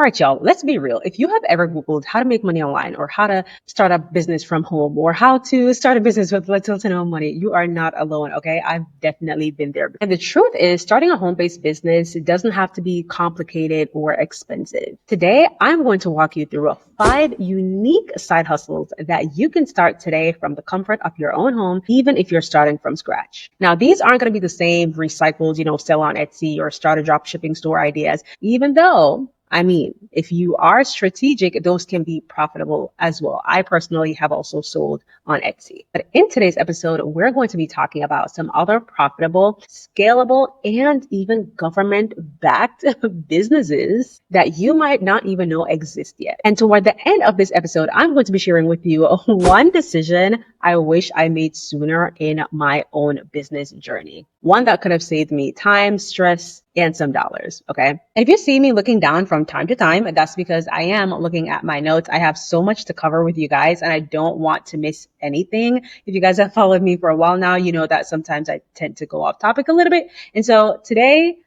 right, y'all, let's be real. If you have ever Googled how to make money online or how to start a business from home or how to start a business with little to no money, you are not alone, okay? I've definitely been there. And the truth is, starting a home-based business doesn't have to be complicated or expensive. Today, I'm going to walk you through 5 unique side hustles that you can start today from the comfort of your own home, even if you're starting from scratch. Now, these aren't going to be the same recycled, sell on Etsy or start a drop shipping store ideas, even though if you are strategic, those can be profitable as well. I personally have also sold on Etsy. But in today's episode, we're going to be talking about some other profitable, scalable, and even government-backed businesses that you might not even know exist yet. And toward the end of this episode, I'm going to be sharing with you one decision I wish I made sooner in my own business journey. One that could have saved me time, stress, and some dollars, okay? And if you see me looking down from time to time, that's because I am looking at my notes. I have so much to cover with you guys, and I don't want to miss anything. If you guys have followed me for a while now, you know that sometimes I tend to go off topic a little bit. And so today,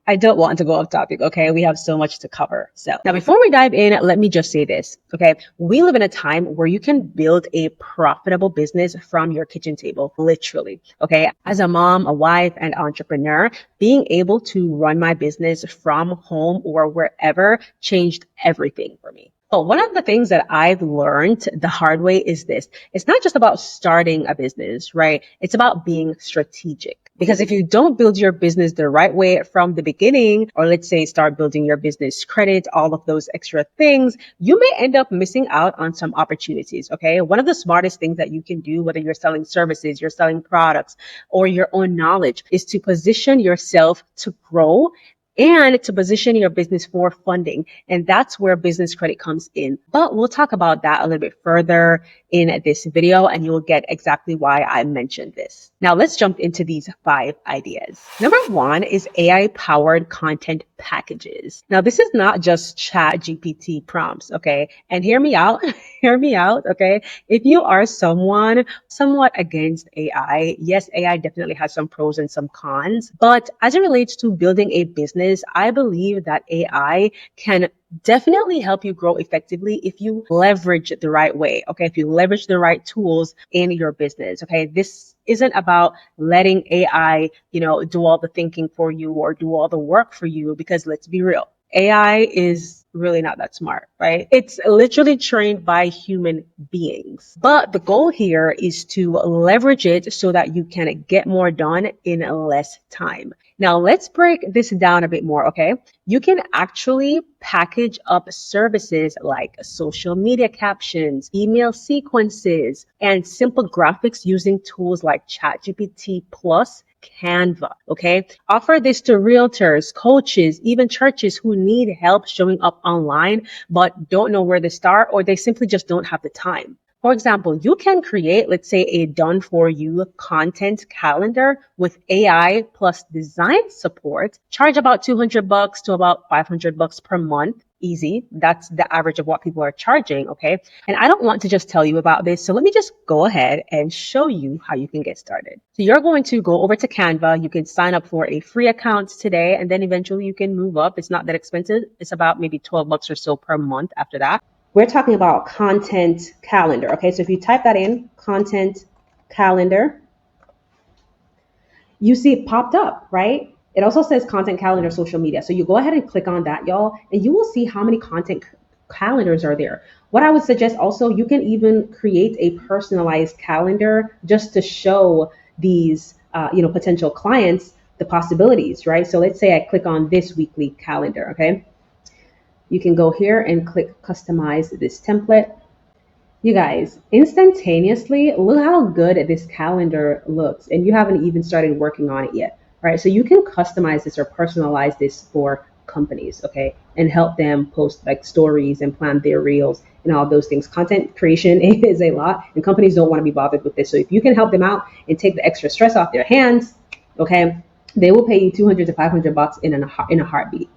I don't want to go off topic, okay? We have so much to cover. So now before we dive in, let me just say this, okay? We live in a time where you can build a profitable business from your kitchen table, literally, okay? As a mom, a wife, and entrepreneur, being able to run my business from home or wherever changed everything for me. Well, one of the things that I've learned the hard way is this. It's not just about starting a business, right? It's about being strategic. Because if you don't build your business the right way from the beginning, or let's say start building your business credit, all of those extra things, you may end up missing out on some opportunities, okay? One of the smartest things that you can do, whether you're selling services, you're selling products, or your own knowledge, is to position yourself to grow and to position your business for funding. And that's where business credit comes in. But we'll talk about that a little bit further in this video, and you'll get exactly why I mentioned this. Now let's jump into these 5 ideas. Number 1 is AI-powered content packages. Now this is not just chat GPT prompts, okay? And hear me out, hear me out, okay? If you are someone somewhat against AI, yes, AI definitely has some pros and some cons, but as it relates to building a business, I believe that AI can definitely help you grow effectively if you leverage it the right way, okay? If you leverage the right tools in your business, okay? This isn't about letting AI, do all the thinking for you or do all the work for you, because let's be real, AI is really not that smart, right? It's literally trained by human beings. But the goal here is to leverage it so that you can get more done in less time. Now, let's break this down a bit more, okay? You can actually package up services like social media captions, email sequences, and simple graphics using tools like ChatGPT Plus, Canva, okay? Offer this to realtors, coaches, even churches who need help showing up online but don't know where to start, or they simply just don't have the time. For example, you can create, let's say, a done-for-you content calendar with AI plus design support, charge about $200 to about $500 per month. Easy. That's the average of what people are charging, okay? And I don't want to just tell you about this, so let me just go ahead and show you how you can get started. So you're going to go over to Canva. You can sign up for a free account today, and then eventually you can move up. It's not that expensive. It's about maybe $12 or so per month after that. We're talking about content calendar, okay? So if you type that in, content calendar, you see it popped up, right? It also says content calendar social media. So you go ahead and click on that, y'all, and you will see how many content calendars are there. What I would suggest also, you can even create a personalized calendar just to show these, potential clients the possibilities, right? So let's say I click on this weekly calendar, okay? You can go here and click customize this template. You guys, instantaneously, look how good this calendar looks, and you haven't even started working on it yet, right? So you can customize this or personalize this for companies, okay, and help them post like stories and plan their reels and all those things. Content creation is a lot, and companies don't want to be bothered with this. So if you can help them out and take the extra stress off their hands, okay, they will pay you $200 to $500 in a heartbeat.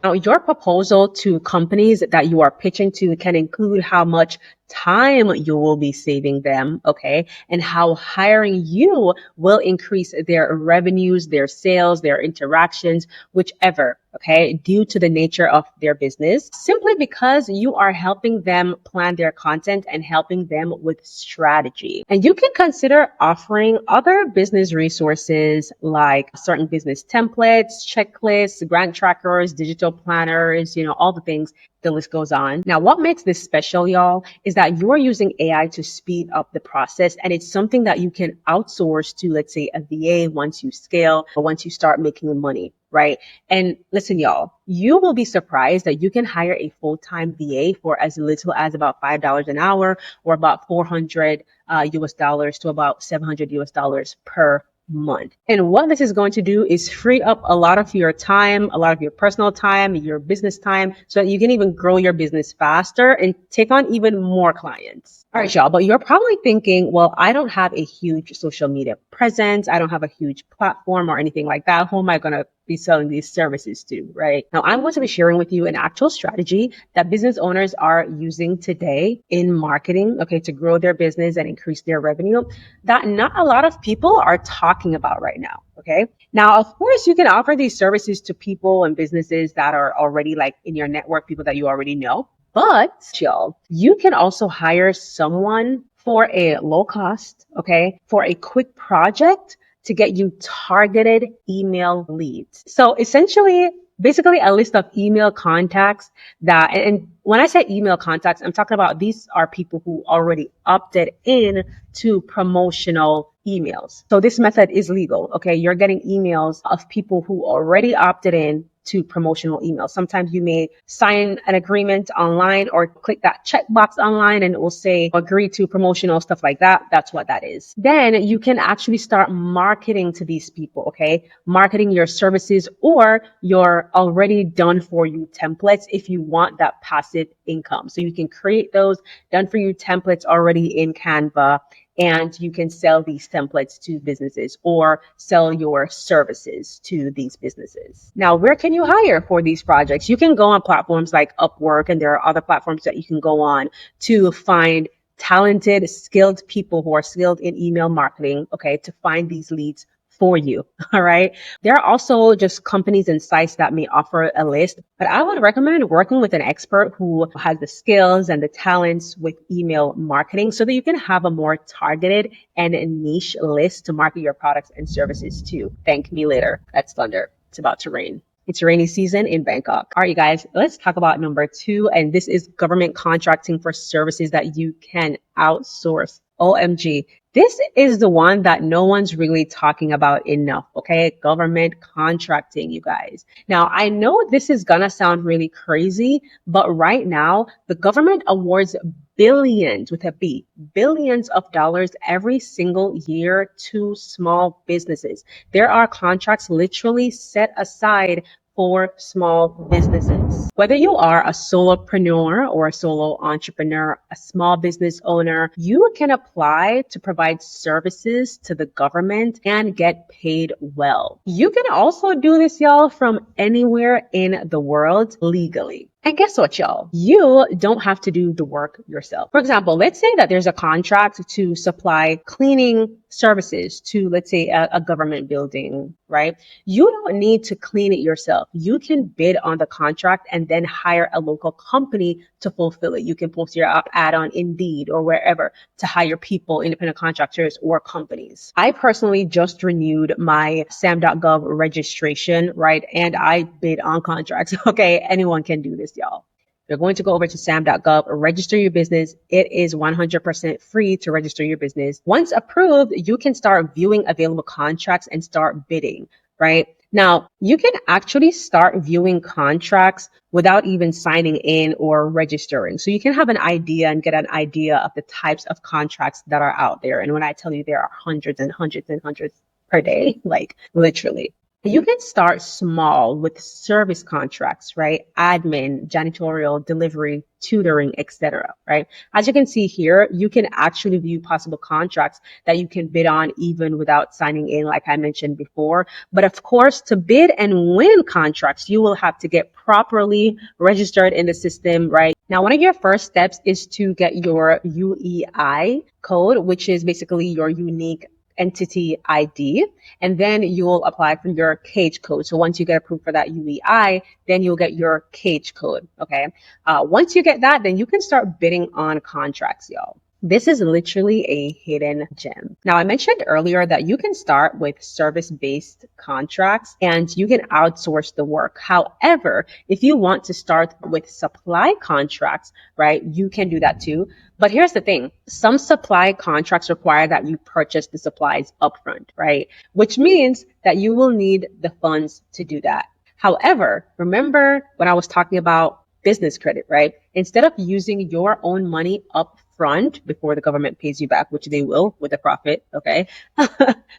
Now, your proposal to companies that you are pitching to can include how much time you will be saving them, okay, and how hiring you will increase their revenues, their sales, their interactions, whichever, okay, due to the nature of their business, simply because you are helping them plan their content and helping them with strategy. And you can consider offering other business resources like certain business templates, checklists, grant trackers, digital planners, all the things. The list goes on. Now, what makes this special, y'all, is that you're using AI to speed up the process, and it's something that you can outsource to, let's say, a VA once you scale or once you start making money, right? And listen, y'all, you will be surprised that you can hire a full-time VA for as little as about $5 an hour or about 400 US dollars to about 700 US dollars per month. And what this is going to do is free up a lot of your time, a lot of your personal time, your business time, so that you can even grow your business faster and take on even more clients. All right, y'all, but you're probably thinking, well, I don't have a huge social media presence. I don't have a huge platform or anything like that. Who am I going to be selling these services to, right? Now, I'm going to be sharing with you an actual strategy that business owners are using today in marketing, okay, to grow their business and increase their revenue that not a lot of people are talking about right now, okay? Now, of course, you can offer these services to people and businesses that are already like in your network, people that you already know. But y'all, you can also hire someone for a low cost, okay, for a quick project to get you targeted email leads. So essentially, basically a list of email contacts and when I say email contacts, I'm talking about these are people who already opted in to promotional emails. So this method is legal, okay? You're getting emails of people who already opted in to promotional emails. Sometimes you may sign an agreement online or click that checkbox online and it will say agree to promotional stuff like that. That's what that is. Then you can actually start marketing to these people, okay? Marketing your services or your already done for you templates if you want that passive income. So you can create those done for you templates already in Canva, and you can sell these templates to businesses or sell your services to these businesses. Now, where can you hire for these projects? You can go on platforms like Upwork, and there are other platforms that you can go on to find talented, skilled people who are skilled in email marketing, okay, to find these leads for you. All right. There are also just companies and sites that may offer a list, but I would recommend working with an expert who has the skills and the talents with email marketing so that you can have a more targeted and niche list to market your products and services to. Thank me later. That's thunder. It's about to rain. It's rainy season in Bangkok. All right, you guys, let's talk about number 2. And this is government contracting for services that you can outsource. OMG. This is the one that no one's really talking about enough, okay? Government contracting, you guys. Now, I know this is gonna sound really crazy, but right now, the government awards billions, with a B, billions of dollars every single year to small businesses. There are contracts literally set aside for small businesses. Whether you are a solopreneur or a solo entrepreneur, a small business owner, you can apply to provide services to the government and get paid well. You can also do this, y'all, from anywhere in the world legally. And guess what, y'all? You don't have to do the work yourself. For example, let's say that there's a contract to supply cleaning services to, let's say, a government building, right? You don't need to clean it yourself. You can bid on the contract and then hire a local company to fulfill it. You can post your ad on Indeed or wherever to hire people, independent contractors or companies. I personally just renewed my SAM.gov registration, right? And I bid on contracts. Okay, anyone can do this, y'all. You're going to go over to SAM.gov, register your business. It is 100% free to register your business. Once approved, you can start viewing available contracts and start bidding, right? Now, you can actually start viewing contracts without even signing in or registering. So you can have an idea and get an idea of the types of contracts that are out there. And when I tell you there are hundreds and hundreds and hundreds per day, like literally. You can start small with service contracts, right? Admin, janitorial, delivery, tutoring, etc., right? As you can see here, you can actually view possible contracts that you can bid on even without signing in, like I mentioned before. But of course, to bid and win contracts, you will have to get properly registered in the system, right? Now, one of your first steps is to get your UEI code, which is basically your unique entity ID, and then you'll apply for your cage code. So once you get approved for that UEI, then you'll get your cage code. Okay. Once you get that, then you can start bidding on contracts, y'all. This is literally a hidden gem. Now, I mentioned earlier that you can start with service-based contracts and you can outsource the work. However, if you want to start with supply contracts, right, you can do that too. But here's the thing. Some supply contracts require that you purchase the supplies upfront, right? Which means that you will need the funds to do that. However, remember when I was talking about business credit, right? Instead of using your own money up front before the government pays you back, which they will with a profit, okay?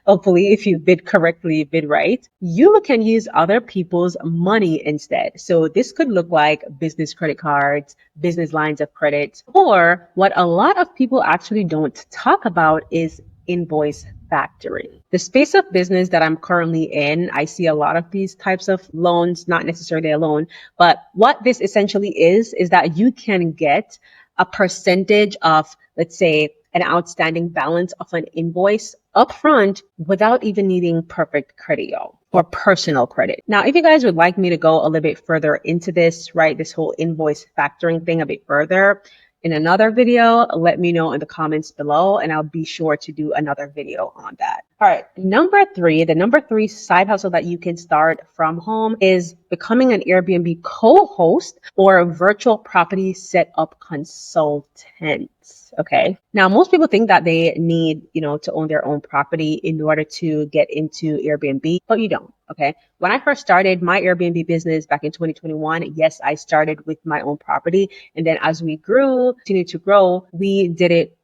Hopefully, if you bid correctly, bid right, you can use other people's money instead. So this could look like business credit cards, business lines of credit, or what a lot of people actually don't talk about is invoice factoring. The space of business that I'm currently in, I see a lot of these types of loans, not necessarily a loan, but what this essentially is that you can get a percentage of, let's say, an outstanding balance of an invoice upfront without even needing perfect credit, y'all, or personal credit. Now, if you guys would like me to go a little bit further into this, right, this whole invoice factoring thing a bit further, in another video, let me know in the comments below and I'll be sure to do another video on that. All right, the number three side hustle that you can start from home is becoming an Airbnb co-host or a virtual property setup consultant. Okay. Now, most people think that they need, to own their own property in order to get into Airbnb, but you don't. Okay. When I first started my Airbnb business back in 2021, yes, I started with my own property. And then as we continued to grow, we did it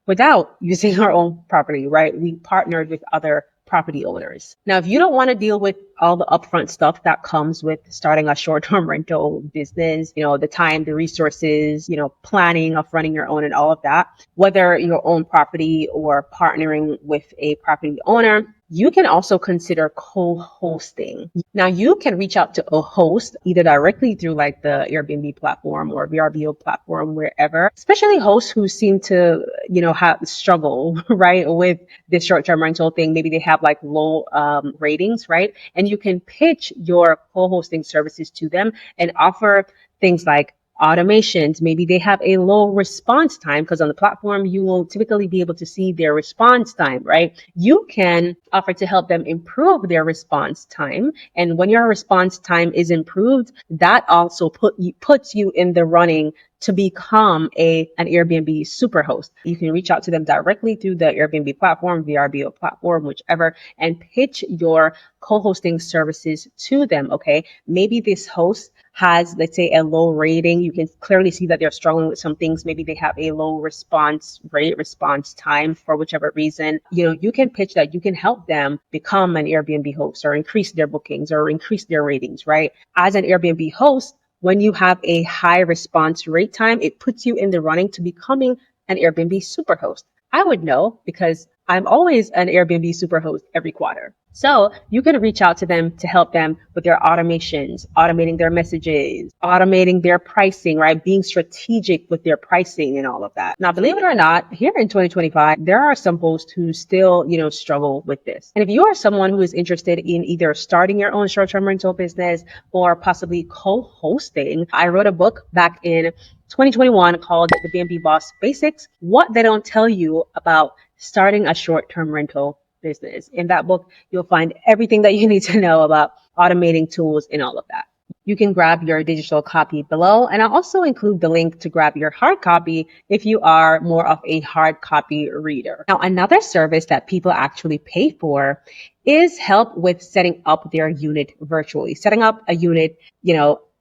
without using our own property, right? We partnered with other property owners. Now, if you don't want to deal with all the upfront stuff that comes with starting a short-term rental business, the time, the resources, planning of running your own and all of that, whether your own property or partnering with a property owner, you can also consider co-hosting. Now, you can reach out to a host either directly through like the Airbnb platform or VRBO platform, wherever, especially hosts who seem to, have struggle, right, with this short-term rental thing. Maybe they have like low ratings, right? And you can pitch your co-hosting services to them and offer things like automations. Maybe they have a low response time because on the platform, you will typically be able to see their response time, right? You can offer to help them improve their response time. And when your response time is improved, that also puts you in the running to become an Airbnb superhost. You can reach out to them directly through the Airbnb platform, VRBO platform, whichever, and pitch your co-hosting services to them, okay? Maybe this host has, let's say, a low rating. You can clearly see that they're struggling with some things. Maybe they have a low response rate, response time for whichever reason. You can pitch that you can help them become an Airbnb host or increase their bookings or increase their ratings, right? As an Airbnb host, when you have a high response rate time, it puts you in the running to becoming an Airbnb superhost. I would know because I'm always an Airbnb superhost every quarter. So you can reach out to them to help them with their automations, automating their messages, automating their pricing, right? Being strategic with their pricing and all of that. Now, believe it or not, here in 2025, there are some hosts who still, struggle with this. And if you are someone who is interested in either starting your own short-term rental business or possibly co-hosting, I wrote a book back in 2021 called The B&B Boss Basics, What They Don't Tell You About Starting a Short-Term Rental Business. In that book, you'll find everything that you need to know about automating tools and all of that. You can grab your digital copy below, and I'll also include the link to grab your hard copy if you are more of a hard copy reader. Now, another service that people actually pay for is help with setting up their unit virtually. Setting up a unit,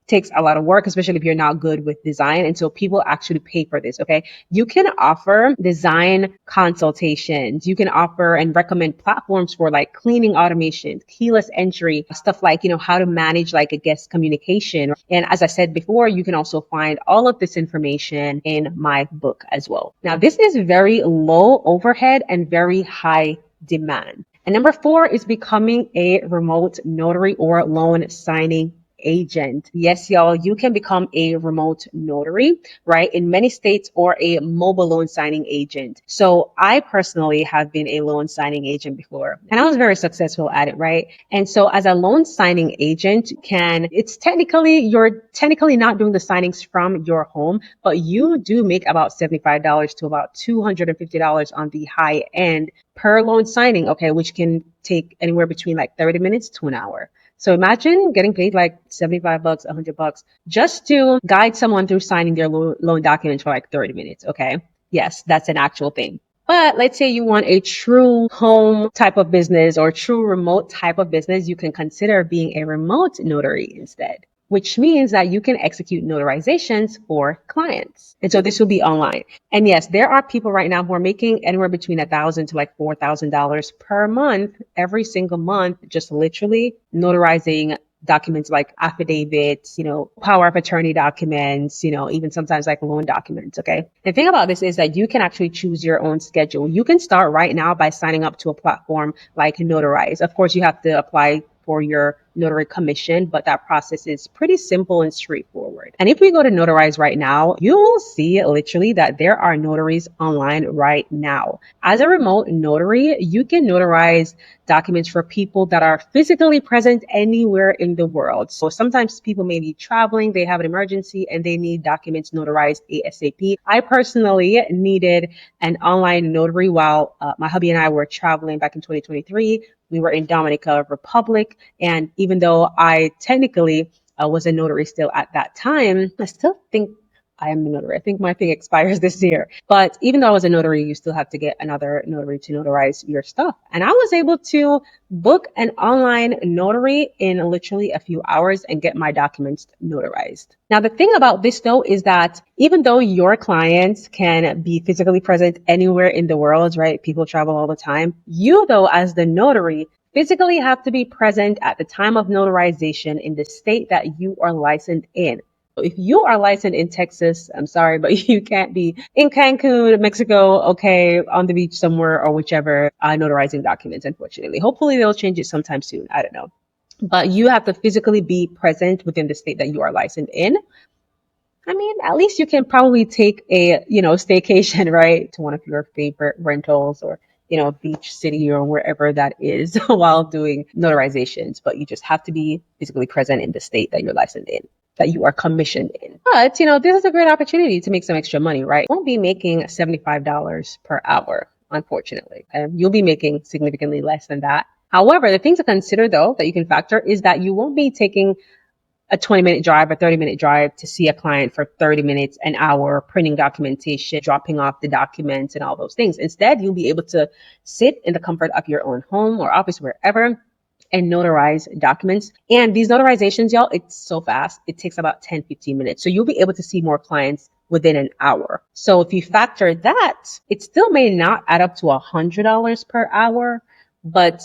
takes a lot of work, especially if you're not good with design. And so people actually pay for this, okay? You can offer design consultations. You can offer and recommend platforms for like cleaning automation, keyless entry, stuff like, how to manage like a guest communication. And as I said before, you can also find all of this information in my book as well. Now, this is very low overhead and very high demand. And number 4 is becoming a remote notary or loan signing agent. Yes, y'all, you can become a remote notary, right, in many states, or a mobile loan signing agent. So I personally have been a loan signing agent before, and I was very successful at it, right? And so as a loan signing agent, you're technically not doing the signings from your home, but you do make about $75 to about $250 on the high end per loan signing, okay, which can take anywhere between like 30 minutes to an hour. So imagine getting paid like 75 bucks, $100 just to guide someone through signing their loan documents for like 30 minutes, okay? Yes, that's an actual thing. But let's say you want a true home type of business or true remote type of business, you can consider being a remote notary instead, which means that you can execute notarizations for clients. And so this will be online. And yes, there are people right now who are making anywhere between $1,000 to like $4,000 per month, every single month, just literally notarizing documents like affidavits, power of attorney documents, even sometimes like loan documents. Okay. The thing about this is that you can actually choose your own schedule. You can start right now by signing up to a platform like Notarize. Of course, you have to apply for your notary commission, but that process is pretty simple and straightforward. And if we go to Notarize right now, you will see literally that there are notaries online right now. As a remote notary, you can notarize documents for people that are physically present anywhere in the world. So sometimes people may be traveling, they have an emergency, and they need documents notarized ASAP. I personally needed an online notary while my hubby and I were traveling back in 2023. We were in Dominica Republic, and even though I technically was a notary still at that time, I still think I am a notary. I think my thing expires this year. But even though I was a notary, you still have to get another notary to notarize your stuff. And I was able to book an online notary in literally a few hours and get my documents notarized. Now, the thing about this though is that even though your clients can be physically present anywhere in the world, right? People travel all the time. You though, as the notary, physically have to be present at the time of notarization in the state that you are licensed in. If you are licensed in Texas, I'm sorry, but you can't be in Cancun, Mexico, okay, on the beach somewhere or whichever, notarizing documents, unfortunately. Hopefully they'll change it sometime soon. I don't know. But you have to physically be present within the state that you are licensed in. I mean, at least you can probably take a, staycation, right, to one of your favorite rentals or, beach city or wherever that is while doing notarizations. But you just have to be physically present in the state that you're licensed in, that you are commissioned in. But, this is a great opportunity to make some extra money, right? You won't be making $75 per hour, unfortunately. And you'll be making significantly less than that. However, the thing to consider, though, that you can factor is that you won't be taking a 20-minute drive, a 30-minute drive to see a client for 30 minutes, an hour, printing documentation, dropping off the documents and all those things. Instead, you'll be able to sit in the comfort of your own home or office, wherever, and notarize documents. And these notarizations, y'all, it's so fast. It takes about 10, 15 minutes. So you'll be able to see more clients within an hour. So if you factor that, it still may not add up to $100 per hour, but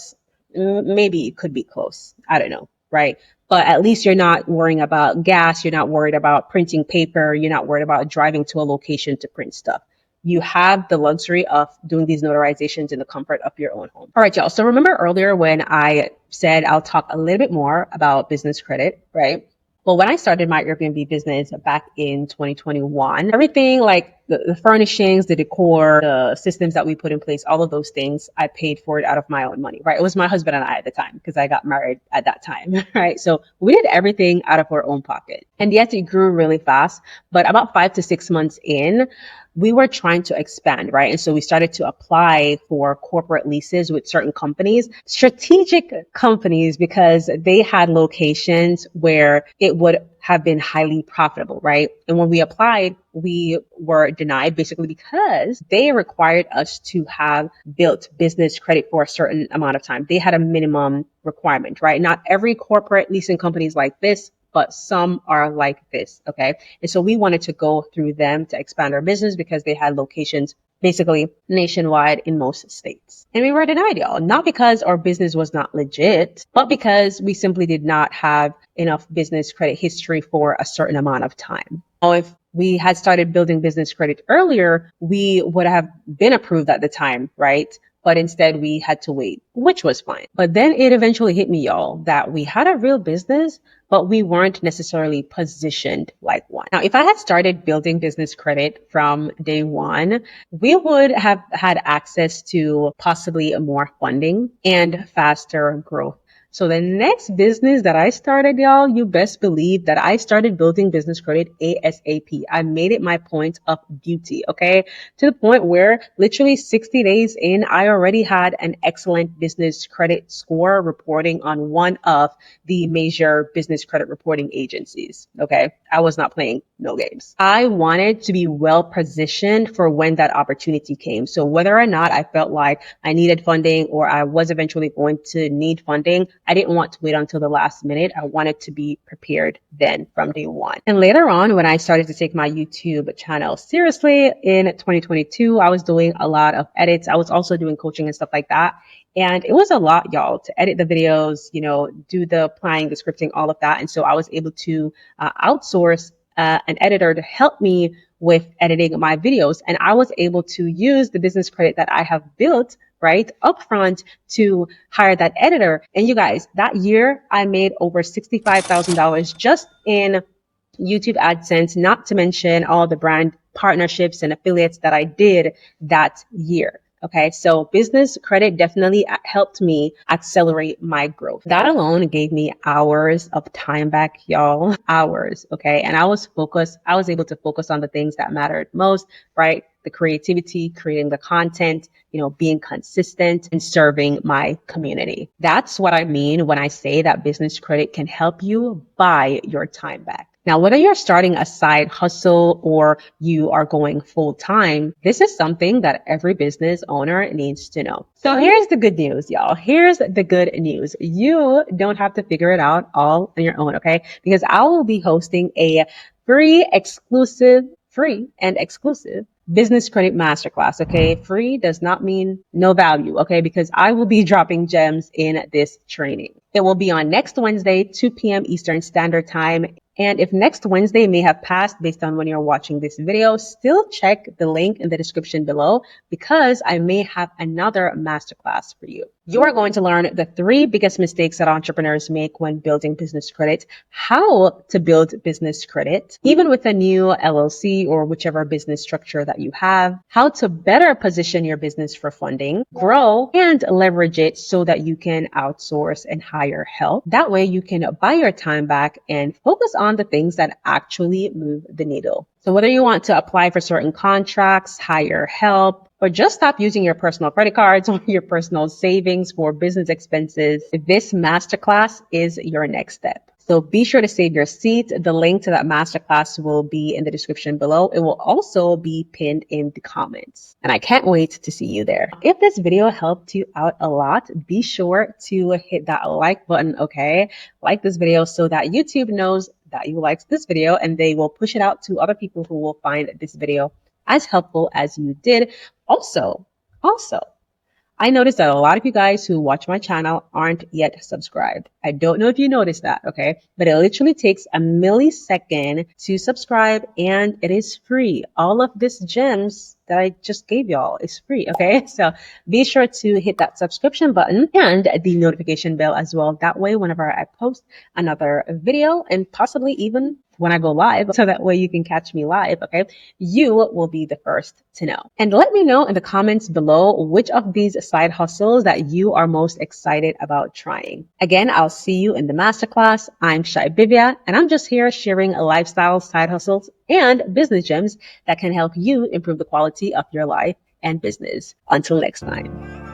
maybe it could be close. I don't know, right? But at least you're not worrying about gas. You're not worried about printing paper. You're not worried about driving to a location to print stuff. You have the luxury of doing these notarizations in the comfort of your own home. All right, y'all. So remember earlier when I said I'll talk a little bit more about business credit, right? Well, when I started my Airbnb business back in 2021, everything like the furnishings, the decor, the systems that we put in place, all of those things, I paid for it out of my own money, right? It was my husband and I at the time because I got married at that time, right? So we did everything out of our own pocket. And yes, it grew really fast, but about 5 to 6 months in, we were trying to expand, right? And so we started to apply for corporate leases with certain companies, strategic companies, because they had locations where it would have been highly profitable, right? And when we applied, we were denied basically because they required us to have built business credit for a certain amount of time. They had a minimum requirement, right? Not every corporate leasing company is like this, but some are like this, okay? And so we wanted to go through them to expand our business because they had locations basically nationwide in most states. And we were denied, y'all, not because our business was not legit, but because we simply did not have enough business credit history for a certain amount of time. Now, if we had started building business credit earlier, we would have been approved at the time, right? but instead we had to wait, which was fine. But then it eventually hit me, y'all, that we had a real business, but we weren't necessarily positioned like one. Now, if I had started building business credit from day one, we would have had access to possibly more funding and faster growth. So the next business that I started, y'all, you best believe that I started building business credit ASAP. I made it my point of duty, okay? To the point where literally 60 days in, I already had an excellent business credit score reporting on one of the major business credit reporting agencies, okay? I was not playing no games. I wanted to be well positioned for when that opportunity came. So whether or not I felt like I needed funding or I was eventually going to need funding, I didn't want to wait until the last minute. I wanted to be prepared then from day one. And later on, when I started to take my YouTube channel seriously in 2022, I was doing a lot of edits. I was also doing coaching and stuff like that. And it was a lot, y'all, to edit the videos, do the planning, the scripting, all of that. And so I was able to outsource an editor to help me with editing my videos. And I was able to use the business credit that I have built right upfront to hire that editor. And you guys, that year I made over $65,000 just in YouTube AdSense, not to mention all the brand partnerships and affiliates that I did that year. Okay, so business credit definitely helped me accelerate my growth. That alone gave me hours of time back, y'all. Hours, okay? And I was able to focus on the things that mattered most, right? The creativity, creating the content, being consistent and serving my community. That's what I mean when I say that business credit can help you buy your time back. Now, whether you're starting a side hustle or you are going full time, this is something that every business owner needs to know. So here's the good news, y'all. Here's the good news. You don't have to figure it out all on your own, okay? Because I will be hosting a free and exclusive business credit masterclass, okay? Free does not mean no value, okay? Because I will be dropping gems in this training. It will be on next Wednesday, 2 p.m. Eastern Standard Time. And if next Wednesday may have passed based on when you're watching this video, still check the link in the description below because I may have another masterclass for you. You are going to learn the 3 biggest mistakes that entrepreneurs make when building business credit, how to build business credit, even with a new LLC or whichever business structure that you have, how to better position your business for funding, grow and leverage it so that you can outsource and hire help. That way you can buy your time back and focus on the things that actually move the needle. So whether you want to apply for certain contracts, hire help, or just stop using your personal credit cards or your personal savings for business expenses, this masterclass is your next step. So be sure to save your seat. The link to that masterclass will be in the description below. It will also be pinned in the comments. And I can't wait to see you there. If this video helped you out a lot, be sure to hit that like button, okay? Like this video so that YouTube knows that you liked this video and they will push it out to other people who will find this video as helpful as you did. Also, I noticed that a lot of you guys who watch my channel aren't yet subscribed. I don't know if you noticed that, okay? But it literally takes a millisecond to subscribe and it is free. All of these gems that I just gave y'all is free, okay? So be sure to hit that subscription button and the notification bell as well. That way, whenever I post another video and possibly even when I go live, so that way you can catch me live, okay? You will be the first to know. And let me know in the comments below which of these side hustles that you are most excited about trying. Again, I'll see you in the masterclass. I'm Shai Bivia, and I'm just here sharing lifestyle, side hustles, and business gems that can help you improve the quality of your life and business. Until next time.